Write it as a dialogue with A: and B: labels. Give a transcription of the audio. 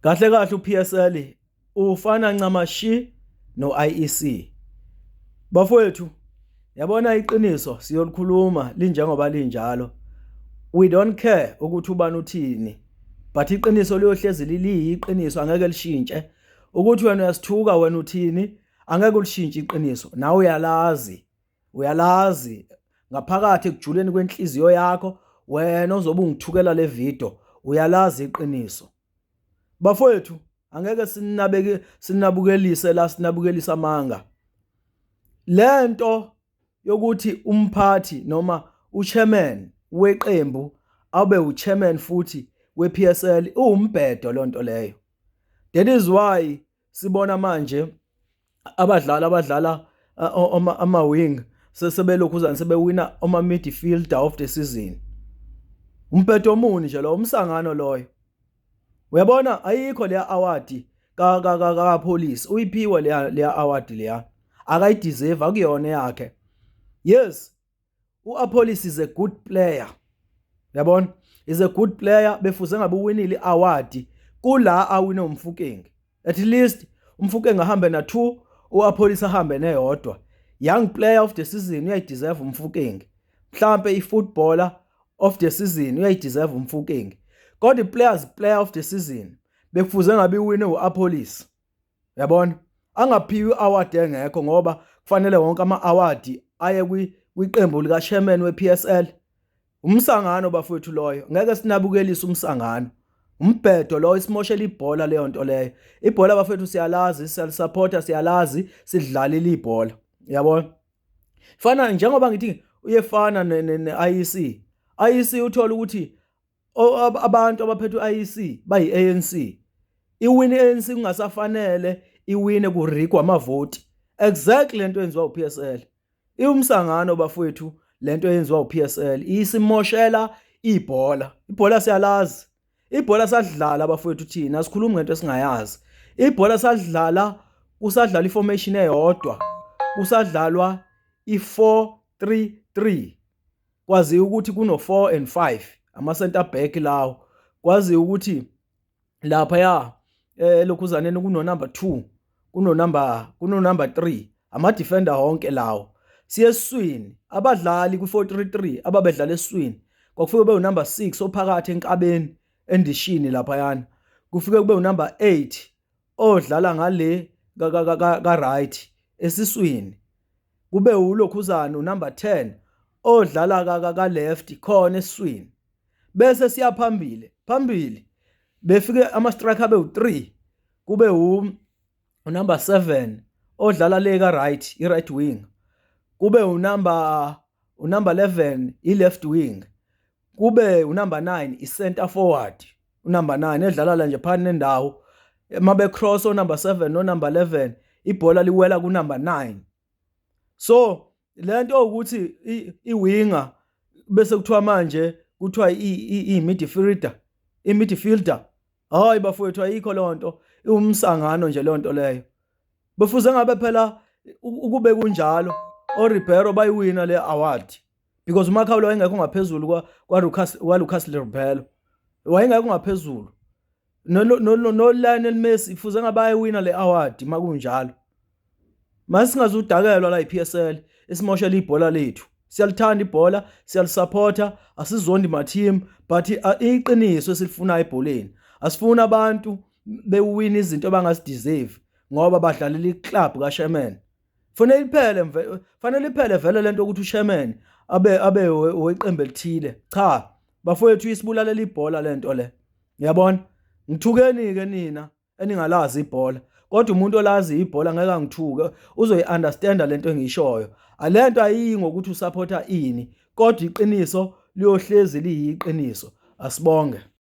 A: Kahle kahle uPSL ufana ncamashi noIEC. Bafowethu, yabona iqiniso siyolikhuluma linjengoba linjalo. We don't care ukuthi ubani uthini. But iqiniso liyohlezi liyiqiniso angeke lishintshe. Ukuthi wena uyasithuka wena uthini, angeke ulishintshe iqiniso. Nawe uyalazi ngaphakathi ekujuleni kwenhliziyo yakho wena ozobe ungithukela le video, uyalazi iqiniso. Bafowethu, angeke sinabukelise la sinabukelisa amanga. Lento yokuthi umphathi noma uchairman weqembu abe uchairman futhi wePSL umbhedo lonto leyo. That is why sibona manje abadlala ama wing sesebelokhuzana sebewina ama midfielder of the season. Umbhedo omuni nje lo umsangano loyo. Uyabona ayikho le award ka police uyiphiwe le award leya akayideserve akuyona yakhe. Yes, uApollos is a good player. Yabona, is a good player befuze ngabe uwinile iaward kula awine uMfukeng. At least uMfukeng ahambe na 2, uApollos ahambe neyodwa. Young player of the season uyayideserve uMfukeng. Mhlambe ifootballer of the season uyayideserve uMfukeng. Kodwa player of the season bekufuze ngabe uwine uApollos. Yabona, angaphiwe award engekho ngoba kufanele wonke ama award aye kwiqembu lika chairman wePSL. Umsangano bafowethu loyo ngeke sinabukelisa umsangano. Umbhedo lo isimoshela ibhola leyo nto leyo. Ibhola bafowethu siyalazi, siyalisupporta, siyalazi, sidlalile ibhola. Yabona? Fana njengoba ngithi uyefana neIEC. IEC uthola ukuthi abantu abaphethe uIEC bayiANC. Iwine ANC kungasafanele iwine kurigwa amavoti. Exactly lento yenziwa uPSL. Umsangano bafowethu lento yenziwa uPSL isimoshela ibhola. Ibhola siyalazi. Ibhola sadlala bafowethu thina asikhulumi ngento esingayazi. Ibhola sadlala kusadlala iformation eyodwa. Kusadlalwa i4-3-3. Kwazi ukuthi kuno 4 and 5 ama center back lawo. Kwazi ukuthi lapha ya lokhuzaneni kuno number 2, kuno number 3, ama defender honke lawo. Siye eswini abadlali ku4-3-3 ababedlala eswini kwakufike kube unumber 6 ophakathi enkabeni endishini lapha yana. Kufike kube unumber 8 odlala ngale ka right esiswini. Kube ulokhuzana unumber 10 odlala ka left khona eswini. Bese siya phambili befike ama striker be u3 kube unumber 7 odlala le ka right i-right wing. Kube unumber 11 i-left wing. Kube unumber 9 i-center forward. Unumber 9 edlala la nje phakathi nendawo. Mabe cross onumber 7 no number 11 ibhola liwela ku number 9. So lento ukuthi iwinger bese kuthiwa manje kuthiwa i-midfielder. Hayi bafowethu ayikho lonto. Iwumsangano nje lonto leyo. Befuze ngabe phela ukube kunjalo oRibeiro bayiwina le award because uMakhawula wayengekho ngaphezulu kwaLucas Ribeiro. Wayengekho ngaphezulu. No Lionel Messi fuze ngabe ayiwina le award makunjalo. Masingazudakelwa la iPSL isimoshela ibhola lethu. Siyalithanda ibhola, siyalisuporta, asizondi ma team, but iqiniso esilifuna ebholeni. Asifuna abantu bewina izinto abangasideserve ngoba badlalela iclub kaSherman. Fanele iphele vele lento ukuthi uSherman abe weqembu elithile. Cha, bafowethu isibulalela ibhola lento le. Yabona? Ngithukeni ke nina eningalazi ibhola. Kodwa umuntu olazi ibhola ngeke angithuke uzoyiunderstanda lento engishoyo. Alento ayiyi ngokuthi usupporta ini, kodwa iqiniso liyohlezi liyiqiniso. Asibonge.